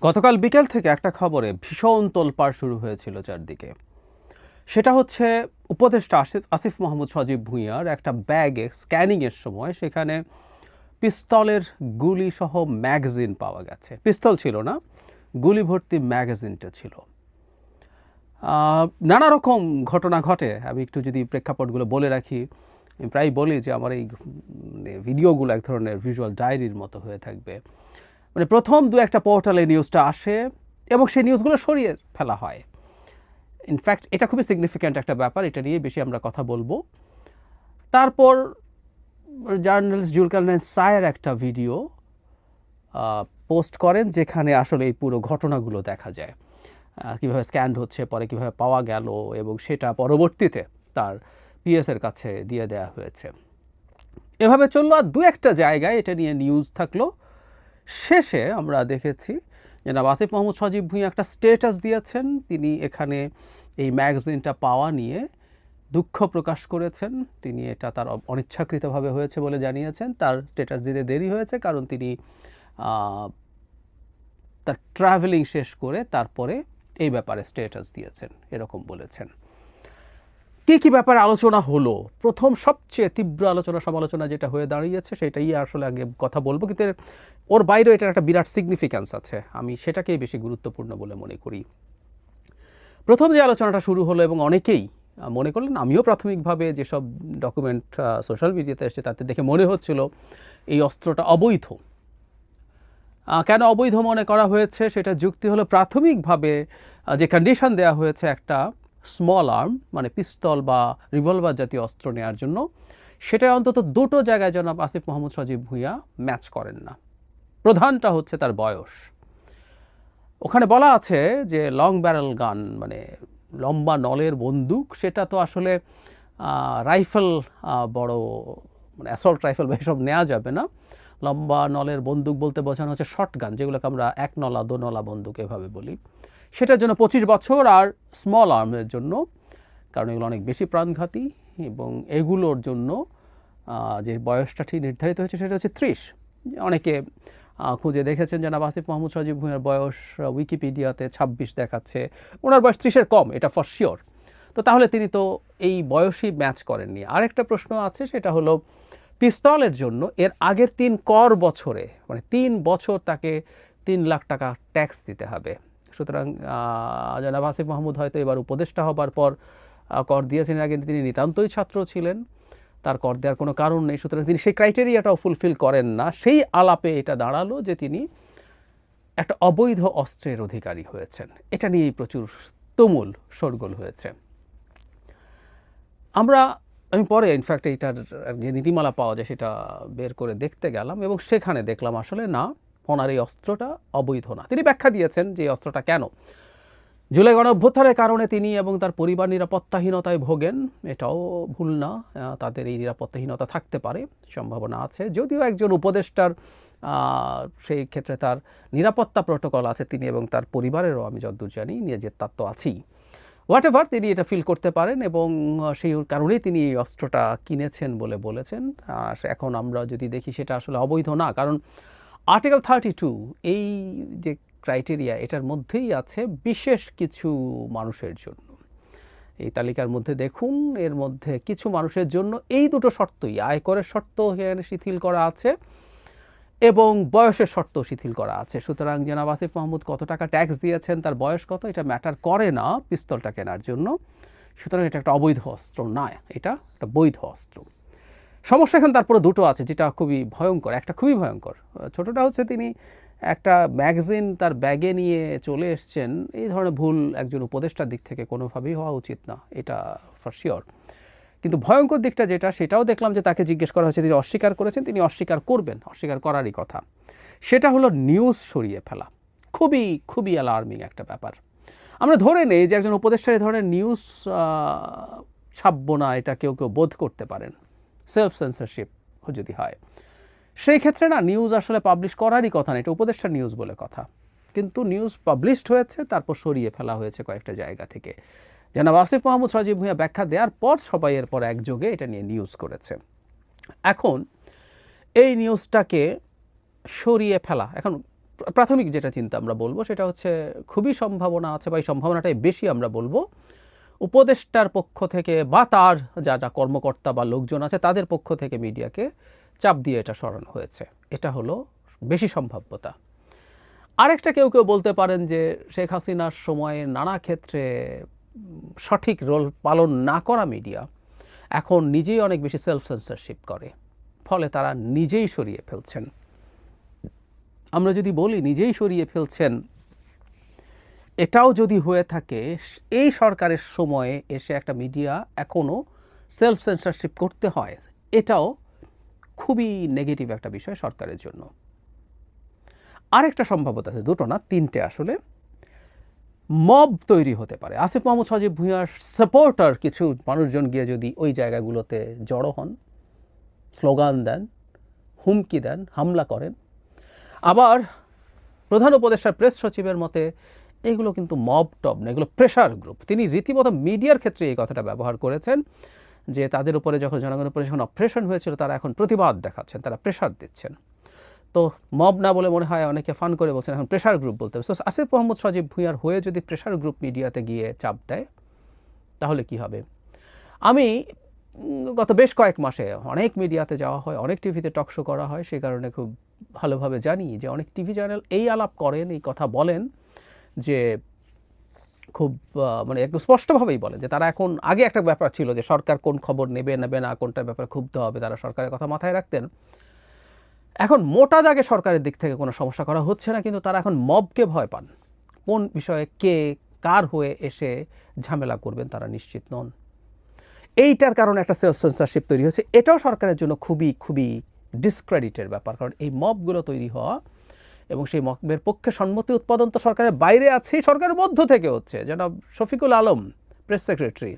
গতকাল বিকেল থেকে একটা খবরে ভীষণ তোলপাড় শুরু হয়েছিল চারদিকে। সেটা হচ্ছে উপদেষ্টা আসিফ মাহমুদ সজীব ভুঁইয়ার একটা ব্যাগে স্ক্যানিংয়ের সময় সেখানে পিস্তলের গুলি সহ ম্যাগাজিন পাওয়া গেছে। পিস্তল ছিল না, গুলি ভর্তি ম্যাগাজিনটা ছিল। নানা রকম ঘটনা ঘটে। আমি একটু যদি প্রেক্ষাপটগুলো বলে রাখি, আমি প্রায় বলি যে আমার এই ভিডিওগুলো এক ধরনের ভিজুয়াল ডায়েরির মতো হয়ে থাকবে। মানে প্রথম দু একটা পোর্টালে নিউজটা আসে এবং সেই নিউজগুলো সরিয়ে ফেলা হয়। ইনফ্যাক্ট এটা খুবই সিগনিফিক্যান্ট একটা ব্যাপার, এটা নিয়ে বেশি আমরা কথা বলবো। তারপর জার্নালিস্ট জুলকারনাইন সায়ের একটা ভিডিও পোস্ট করেন যেখানে আসলে এই পুরো ঘটনাগুলো দেখা যায়, কীভাবে স্ক্যান্ড হচ্ছে, পরে কীভাবে পাওয়া গেল এবং সেটা পরবর্তীতে তার পিএসের কাছে দিয়ে দেওয়া হয়েছে। এভাবে চললো, আর দু একটা জায়গায় এটা নিয়ে নিউজ থাকলো। শেষে আমরা দেখেছি জনাব আসিফ মাহমুদ সজীব ভুঁইয়া একটা স্টেটাস দিয়েছেন। তিনি এখানে এই ম্যাগাজিনটা পাওয়া নিয়ে দুঃখ প্রকাশ করেছেন। তিনি এটা তার অনিচ্ছাকৃতভাবে হয়েছে বলে জানিয়েছেন। তার স্টেটাস দিতে দেরি হয়েছে কারণ তিনি তার ট্রাভেলিং শেষ করে তারপরে এই ব্যাপারে স্টেটাস দিয়েছেন, এরকম বলেছেন। কী ব্যাপারে আলোচনা হলো? প্রথম সবচেয়ে তীব্র আলোচনা সমালোচনা যেটা হয়ে দাঁড়িয়েছে সেটাই আসলে আগে কথা বলবো, কিন্তু ওর বাইরেও এটার একটা বিরাট সিগনিফিক্যান্স আছে। আমি সেটাকেই বেশি গুরুত্বপূর্ণ বলে মনে করি। প্রথম যে আলোচনাটা শুরু হলো এবং অনেকেই মনে করলেন, আমিও প্রাথমিকভাবে যেসব ডকুমেন্ট সোশ্যাল মিডিয়াতে এসেছে তাতে দেখে মনে হচ্ছিল এই অস্ত্রটা অবৈধ। কেন অবৈধ মনে করা হয়েছে সেটা যুক্তি হলো, প্রাথমিকভাবে যে কন্ডিশন দেওয়া হয়েছে একটা স্মল আর্ম মানে পিস্তল বা রিভলভার জাতীয় অস্ত্র নেওয়ার জন্য, সেটা অন্তত দুটো জায়গায় জনাব আসিফ মাহমুদ সজীব ভুঁইয়া ম্যাচ করেন না। প্রধানটা হচ্ছে তার বয়স। ওখানে বলা আছে যে লং ব্যারেল গান মানে লম্বা নলের বন্দুক, সেটা তো আসলে রাইফেল, বড় মানে অ্যাসল্ট রাইফেল বা এসব নেওয়া যাবে না। লম্বা নলের বন্দুক বলতে বোঝানো হচ্ছে শর্ট গান, যেগুলোকে আমরা এক নলা দো নলা বন্দুক এভাবে বলি। সেটার জন্য 25 বছর, আর স্মল আর্মের জন্য, কারণ এগুলো অনেক বেশি প্রাণঘাতী এবং এগুলোর জন্য যে বয়সটা ঠিক নির্ধারিত হয়েছে সেটা হচ্ছে 30। অনেকে খুঁজে দেখেছেন জনাব আসিফ মাহমুদ সজীব ভুঁইয়ার বয়স উইকিপিডিয়াতে 26 দেখাচ্ছে, ওনার বয়স 30-এর কম, এটা ফর শিওর। তো তাহলে তিনি তো এই বয়সই ম্যাচ করেননি। আরেকটা প্রশ্ন আছে, সেটা হলো পিস্তলের জন্য এর আগের 3 কর বছরে মানে 3 বছর তাকে 3 লাখ টাকা ট্যাক্স দিতে হবে। সুতরাং জনাব আসিফ মাহমুদ হয়তো এবার উপদেষ্টা হবার পর কর দিয়েছেন, আগে তিনি নিতান্তই ছাত্র ছিলেন, তার কর দেওয়ার কোনো কারণ নেই। সুতরাং তিনি সেই ক্রাইটেরিয়াটাও ফুলফিল করেন না। সেই আলাপে এটা দাঁড়ালো যে তিনি একটা অবৈধ অস্ত্রের অধিকারী হয়েছেন। এটা নিয়েই প্রচুর তুমুল শোরগোল হয়েছে। আমি পরে ইনফ্যাক্ট এইটার যে নীতিমালা পাওয়া যায় সেটা বের করে দেখতে গেলাম এবং সেখানে দেখলাম আসলে না, ওনার এই অস্ত্রটা অবৈধ না। তিনি ব্যাখ্যা দিয়েছেন যে এই অস্ত্রটা কেন। জুলাই গণঅভ্যুত্থানের কারণে তিনি এবং তার পরিবার নিরাপত্তাহীনতায় ভোগেন, এটাও ভুল না। তাদের এই নিরাপত্তাহীনতা থাকতে পারে, সম্ভাবনা আছে। যদিও একজন উপদেষ্টার সেই ক্ষেত্রে তার নিরাপত্তা প্রোটোকল আছে, তিনি এবং তার পরিবারেরও আমি যতদূর জানি নিজের তার তো আছেই। হোয়াট এভার, তিনি এটা ফিল করতে পারেন এবং সেই কারণেই তিনি এই অস্ত্রটা কিনেছেন বলে বলেছেন। এখন আমরা যদি দেখি সেটা আসলে অবৈধ না, কারণ আর্টিকেল 32 এই যে ক্রাইটেরিয়া, এটার মধ্যেই আছে বিশেষ কিছু মানুষের জন্য। এই তালিকার মধ্যে দেখুন, এর মধ্যে কিছু মানুষের জন্য এই দুটো শর্তই, আয়করের শর্ত এখানে শিথিল করা আছে এবং বয়সের শর্ত শিথিল করা আছে। সুতরাং জনাব আসিফ মাহমুদ কত টাকা ট্যাক্স দিয়েছেন, তার বয়স কত, এটা ম্যাটার করে না পিস্তলটা কেনার জন্য। সুতরাং এটা একটা অবৈধ অস্ত্র না, এটা একটা বৈধ অস্ত্র। সমস্যা এখন তারপরে দুটো আছে, যেটা খুবই ভয়ঙ্কর। একটা খুবই ভয়ঙ্কর, ছোটটা হচ্ছে তিনি একটা ম্যাগাজিন তার ব্যাগে নিয়ে চলে এসছেন। এই ধরনের ভুল একজন উপদেষ্টার দিক থেকে কোনোভাবেই হওয়া উচিত না, এটা ফর শিওর। কিন্তু ভয়ঙ্কর দিকটা যেটা, সেটাও দেখলাম যে তাকে জিজ্ঞেস করা হয়েছে, তিনি অস্বীকার করেছেন, তিনি অস্বীকার করবেন, অস্বীকার করারই কথা। সেটা হলো নিউজ সরিয়ে ফেলা। খুবই খুবই অ্যালার্মিং একটা ব্যাপার। আমরা ধরে নেই যে একজন উপদেষ্টা এই ধরনের নিউজ ছাপবো না, এটা কেউ বোধ করতে পারেন, সেলফ সেন্সরশিপ যদি হয়। সেই ক্ষেত্রে না, নিউজ আসলে পাবলিশ করারই কথা না, এটা উপদেষ্টার নিউজ বলে কথা। কিন্তু নিউজ পাবলিশড হয়েছে, তারপর সরিয়ে ফেলা হয়েছে কয়েকটা জায়গা থেকে। জনাব আসিফ মাহমুদ সজীব ভুঁইয়া ব্যাখ্যা দেওয়ার পর সবাই এরপর একযোগে এটা নিয়ে নিউজ করেছে। এখন এই নিউজটাকে সরিয়ে ফেলা, এখন প্রাথমিক যেটা চিন্তা আমরা বলবো সেটা হচ্ছে খুবই সম্ভাবনা আছে, বা এই সম্ভাবনাটাই বেশি আমরা বলবো, উপদেষ্টার পক্ষ থেকে বা তার যারা কর্মকর্তা বা লোকজন আছে তাদের পক্ষ থেকে মিডিয়াকে চাপ দিয়ে এটা সরানো হয়েছে। এটা হলো বেশি সম্ভাব্যতা। আরেকটা কেউ কেউ বলতে পারেন যে শেখ হাসিনার সময়ে নানা ক্ষেত্রে সঠিক রোল পালন না করা মিডিয়া এখন নিজেই অনেক বেশি সেলফ সেন্সরশিপ করে, ফলে তারা নিজেই সরিয়ে ফেলছেন। আমরা যদি বলি নিজেই সরিয়ে ফেলছেন, এটাও যদি হয়ে থাকে, এই সরকারের সময়ে এসে একটা মিডিয়া এখনও সেলফ সেন্সরশিপ করতে হয়, এটাও খুবই নেগেটিভ একটা বিষয় সরকারের জন্য। আরেকটা সম্ভাবনা আছে, দুটো না তিনটে আসলে। মব তৈরি হতে পারে। আসিফ মাহমুদ সজীব ভুঁইয়ার সাপোর্টার কিছু মানুষজন গিয়ে যদি ওই জায়গাগুলোতে জড়ো হন, স্লোগান দেন, হুমকি দেন, হামলা করেন। আবার প্রধান উপদেষ্টার প্রেস সচিবের মতে এগুলো কিন্তু মব টব না, এগুলো প্রেশার গ্রুপ। তিনি রীতিমতো মিডিয়ার ক্ষেত্রে এই কথাটা ব্যবহার করেছেন যে তাদের উপরে যখন জনগণের উপরে যখন অপারেশন হয়েছিল তারা এখন প্রতিবাদ দেখাচ্ছেন, তারা প্রেশার দিচ্ছেন। তো মব না বলে মনে হয় অনেকে ফান করে বলছেন এখন প্রেশার গ্রুপ বলতে হবে। আসিফ মাহমুদ সজীব ভুঁইয়ার হয়ে যদি প্রেশার গ্রুপ মিডিয়াতে গিয়ে চাপ দেয় তাহলে কি হবে? আমি গত বেশ কয়েক মাসে অনেক মিডিয়াতে যাওয়া হয়, অনেক টিভিতে টক শো করা হয়, সেই কারণে খুব ভালোভাবে জানি যে অনেক টিভি চ্যানেল এই আলাপ করেন, এই কথা বলেন যে খুব মানে একটু স্পষ্টভাবেই বলেন যে তারা এখন, আগে একটা ব্যাপার ছিল যে সরকার কোন খবর নেবে নেবে না, কোনটার ব্যাপারে ক্ষুব্ধ হবে, তারা সরকারের কথা মাথায় রাখতেন। এখন মোটা দাগে সরকারের দিক থেকে কোনো সমস্যা করা হচ্ছে না, কিন্তু তারা এখন মবকে ভয় পান। কোন বিষয়ে কে কার হয়ে এসে ঝামেলা করবেন তারা নিশ্চিত নন। এইটার কারণে একটা সেলফ সেন্সরশিপ তৈরি হয়েছে। এটাও সরকারের জন্য খুবই খুবই ডিসক্রেডিটের ব্যাপার, কারণ এই মবগুলো তৈরি হওয়া এবং সেই মবের পক্ষে সম্মতি উৎপাদন তো সরকারের বাইরে আছে, সরকারের মধ্য থেকে হচ্ছে। যেন Shafiqul Alam press secretary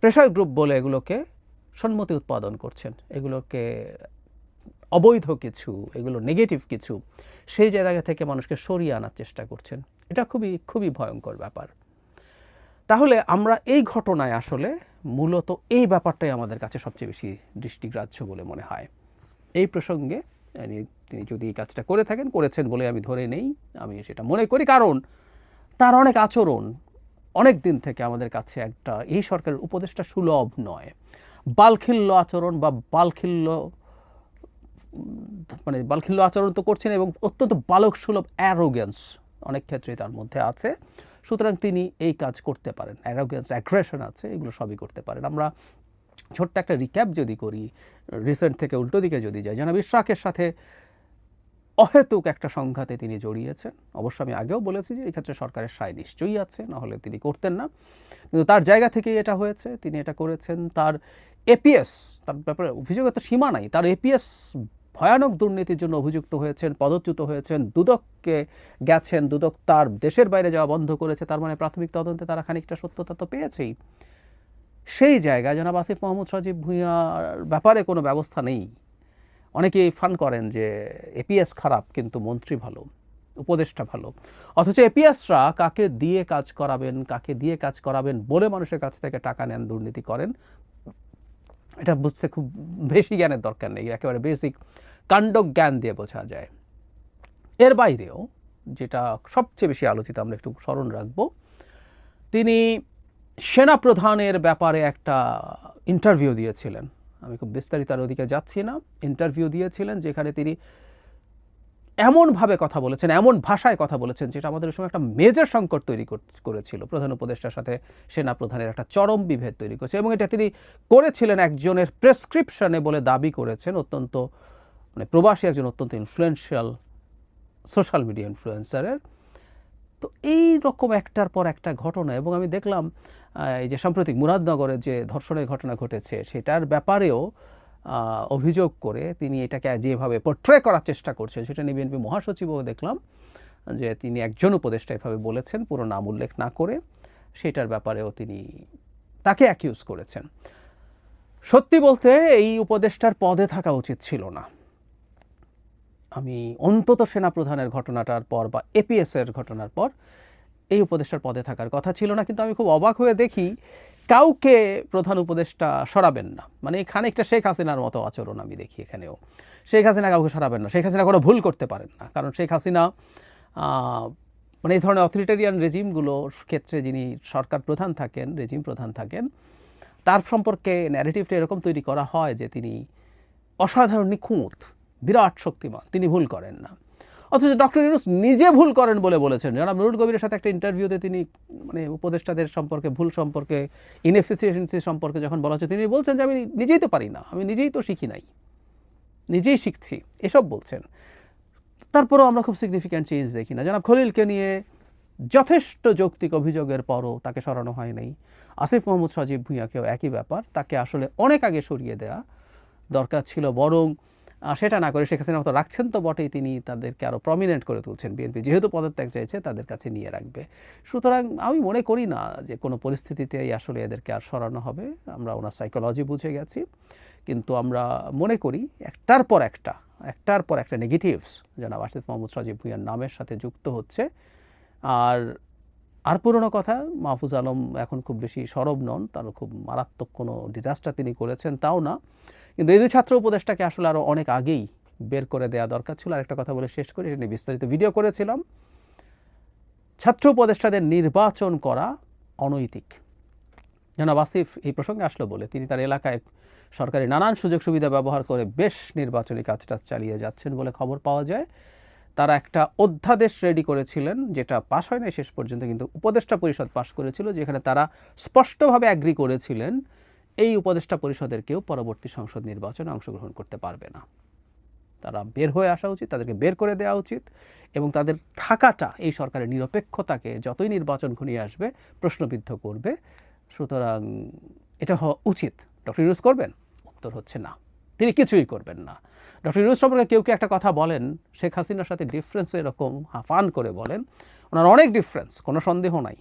pressure group বলে এগুলোকে সম্মতি উৎপাদন করছেন, এগুলোকে অবৈধ কিছু, এগুলো নেগেটিভ কিছু, সেই জায়গা থেকে মানুষকে সরিয়ে আনার চেষ্টা করছেন। এটা খুবই খুবই ভয়ঙ্কর ব্যাপার। তাহলে আমরা এই ঘটনায় আসলে মূলত এই ব্যাপারটাই আমাদের কাছে সবচেয়ে বেশি দৃষ্টিগ্রাহ্য বলে মনে হয়। এই প্রসঙ্গে তিনি যদি এই কাজটা করে থাকেন, করেছেন বলে আমি ধরে নেই, আমি সেটা মনে করি, কারণ তার অনেক আচরণ অনেক দিন থেকে আমাদের কাছে একটা এই সরকারের উপদেষ্টা সুলভ নয়। বালখিল্য আচরণ বা বালখিল্য আচরণ তো করছেন, এবং অত্যন্ত বালক সুলভ অ্যারোগেন্স অনেক ক্ষেত্রেই তার মধ্যে আছে। সুতরাং তিনি এই কাজ করতে পারেন, অ্যারোগেন্স, অ্যাগ্রেশন আছে, এগুলো সবই করতে পারেন। আমরা ছোট্ট একটা রিক্যাপ যদি করি, রিসেন্ট থেকে উল্টো দিকে যদি যাই, জনাব ইশরাকের সাথে অহেতুক একটা সংঘাতে তিনি জড়িয়েছেন। অবশ্য আমি আগেও বলেছি যে এই ক্ষেত্রে সরকারের সায় নিশ্চয়ই আছে, নাহলে তিনি করতেন না, কিন্তু তার জায়গা থেকেই এটা হয়েছে, তিনি এটা করেছেন। তার এপিএস, তার ব্যাপারে অভিযোগের তো সীমা নাই, তার এপিএস ভয়ানক দুর্নীতির জন্য অভিযুক্ত হয়েছেন, পদচ্যুত হয়েছেন, দুদককে গেছেন, দুদক তার দেশের বাইরে যাওয়া বন্ধ করেছে, তার মানে প্রাথমিক তদন্তে তারা খানিকটা সত্যতা তো পেয়েছেই। সেই জায়গায় জনাব আসিফ মাহমুদ সজীব ভুঁইয়ার ব্যাপারে কোনো ব্যবস্থা নেই। অনেকেই ফান করেন যে এপিএস খারাপ কিন্তু মন্ত্রী ভালো, উপদেষ্টা ভালো, অথচ এপিএসরা কাকে দিয়ে কাজ করাবেন বলে মানুষের কাছ থেকে টাকা নেন, দুর্নীতি করেন। এটা বুঝতে খুব বেশি জ্ঞানের দরকার নেই, একেবারে বেসিক কাণ্ডজ্ঞান দিয়ে বোঝা যায়। এর বাইরেও যেটা সবচেয়ে বেশি আলোচিত আমরা একটু স্মরণ রাখবো, তিনি সেনাপ্রধানের ব্যাপারে একটা ইন্টারভিউ দিয়েছিলেন। আমি খুব বিস্তারিত আর ওদিকে যাচ্ছি না। ইন্টারভিউ দিয়েছিলেন যেখানে তিনি এমনভাবে কথা বলেছেন, এমন ভাষায় কথা বলেছেন, যেটা আমাদের সঙ্গে একটা মেজর সংকট তৈরি করেছিল। প্রধান উপদেষ্টার সাথে সেনাপ্রধানের একটা চরম বিভেদ তৈরি করেছে, এবং এটা তিনি করেছিলেন একজনের প্রেসক্রিপশনে বলে দাবি করেছেন, অত্যন্ত মানে প্রবাসী একজন অত্যন্ত ইনফ্লুয়েন্সিয়াল সোশ্যাল মিডিয়া ইনফ্লুয়েন্সারের। তো এই রকম একটার পর একটা ঘটনা, এবং আমি দেখলাম এই যে সাম্প্রতিক মুরাদনগরের যে ধর্ষণের ঘটনা ঘটেছে সেটার ব্যাপারেও অভিযোগ করে তিনি এটাকে যেভাবে পোর্ট্রে করার চেষ্টা করছেন, সেটা নিয়ে বিএনপি মহাসচিবও দেখলাম যে তিনি একজন উপদেষ্টা এভাবে বলেছেন, পুরো নাম উল্লেখ না করে, সেটার ব্যাপারেও তিনি তাকে অ্যাকিউজ করেছেন। সত্যি বলতে এই উপদেষ্টার পদে থাকা উচিত ছিল না। আমি অন্তত সেনাপ্রধানের ঘটনাটার পর বা এপিএসের ঘটনার পর এই উপদেষ্টার পদে থাকার কথা ছিল না। কিন্তু আমি খুব অবাক হয়ে দেখি কাউকে প্রধান উপদেষ্টা সরাবেন না, মানে খানিকটা শেখ হাসিনার মতো আচরণ আমি দেখি এখানেও। শেখ হাসিনা কাউকে সরাবেন না, শেখ হাসিনা কোনো ভুল করতে পারেন না, কারণ শেখ হাসিনা মানে এই ধরনের অথরিটেরিয়ান রেজিমগুলোর ক্ষেত্রে যিনি সরকার প্রধান থাকেন, রেজিম প্রধান থাকেন, তার সম্পর্কে ন্যারেটিভটা এরকম তৈরি করা হয় যে তিনি অসাধারণ নিখুঁত, বিরাট শক্তিমান, তিনি ভুল করেন না। অথচ ডক্টর ইউনূস নিজে ভুল করেন বলে বলেছেন। জনাব নুরুল কবিরের সাথে একটা ইন্টারভিউতে তিনি মানে উপদেষ্টাদের সম্পর্কে, ভুল সম্পর্কে, ইনএফিসিয়েন্সি সম্পর্কে যখন বলা হচ্ছে, তিনি বলছেন যে আমি নিজেই তো পারি না, আমি নিজেই তো শিখি নাই, নিজেই শিখছি, এসব বলছেন। তারপরেও আমরা খুব সিগনিফিক্যান্ট চেঞ্জ দেখি না। জনাব খলিলকে নিয়ে যথেষ্ট যৌক্তিক অভিযোগের পরও তাকে সরানো হয় নাই। আসিফ মাহমুদ সজীব ভুঁইয়াকেও একই ব্যাপার, তাকে আসলে অনেক আগে সরিয়ে দেওয়া দরকার ছিল, বরং সেটা না করে শেখ হাসিনার মতো রাখছেন তো বটেই, তিনি তাদেরকে আরও প্রমিনেন্ট করে তুলছেন। বিএনপি যেহেতু পদত্যাগ চাইছে তাদের কাছে নিয়ে রাখবে। সুতরাং আমি মনে করি না যে কোনো পরিস্থিতিতেই আসলে এদেরকে আর সরানো হবে। আমরা ওনার সাইকোলজি বুঝে গেছি, কিন্তু আমরা মনে করি একটার পর একটা নেগেটিভস জনাব আসিফ মাহমুদ সজীব ভুঁইয়ার নামের সাথে যুক্ত হচ্ছে। আর পুরনো কথা, মাহফুজ আলম এখন খুব বেশি সরব নন, তারও খুব মারাত্মক কোনো ডিজাস্টার তিনি করেছেন তাও না, কিন্তু এই দুই ছাত্র উপদেষ্টাকে আসলে আরও অনেক আগেই বের করে দেওয়া দরকার ছিল। আরেকটা কথা বলে শেষ করি, এটা নিয়ে বিস্তারিত ভিডিও করেছিলাম। ছাত্র উপদেষ্টাদের নির্বাচন করা অনৈতিক। জনাব আসিফ এই প্রসঙ্গে আসলো বলে তিনি তার এলাকায় সরকারি নানান সুযোগ সুবিধা ব্যবহার করে বেশ নির্বাচনী কাজটা চালিয়ে যাচ্ছেন বলে খবর পাওয়া যায়। তারা একটা অধ্যাদেশ রেডি করেছিলেন, যেটা পাশ হয় না শেষ পর্যন্ত, কিন্তু উপদেষ্টা পরিষদ পাশ করেছিল, যেখানে তারা স্পষ্টভাবে অ্যাগ্রি করেছিলেন এই উপদেষ্টা পরিষদের কেউ পরবর্তী সংসদ নির্বাচনে অংশগ্রহণ করতে পারবে না। তারা বের হয়ে আসা উচিত, তাদেরকে বের করে দেওয়া উচিত, এবং তাদের থাকাটা এই সরকারের নিরপেক্ষতাকে যতই নির্বাচন ঘনিয়ে আসবে প্রশ্নবিদ্ধ করবে। সুতরাং এটা হওয়া উচিত। ডক্টর ইউনূস করবেন? উত্তর হচ্ছে না, তিনি কিছুই করবেন না। ডক্টর ইউনূস সম্পর্কে কেউ একটা কথা বলেন, শেখ হাসিনার সাথে ডিফারেন্স এরকম হাফান করে বলেন, ওনার অনেক ডিফারেন্স, কোনো সন্দেহ নাই,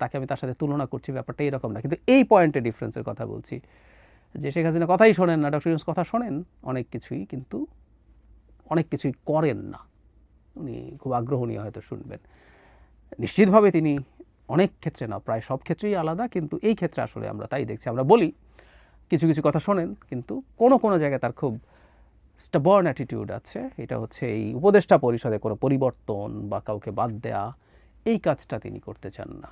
তাকে আমি তার সাথে তুলনা করছি, ব্যাপারটা এইরকম না, কিন্তু এই পয়েন্টে ডিফারেন্সের কথা বলছি যে শেখ হাসিনা কথাই শোনেন না, ডক্টর ইউনূস কথা শোনেন অনেক কিছুই, কিন্তু অনেক কিছুই করেন না। উনি খুব আগ্রহ নিয়ে হয়তো শুনবেন। নিশ্চিতভাবে তিনি অনেক ক্ষেত্রে না, প্রায় সব ক্ষেত্রেই আলাদা, কিন্তু এই ক্ষেত্রে আসলে আমরা তাই দেখছি। আমরা বলি কিছু কিছু কথা শোনেন, কিন্তু কোনো জায়গায় তার খুব স্টাবার্ন অ্যাটিটিউড আছে। এটা হচ্ছে এই উপদেষ্টা পরিষদে কোনো পরিবর্তন বা কাউকে বাদ দেয়া, এই কাজটা তিনি করতে চান না।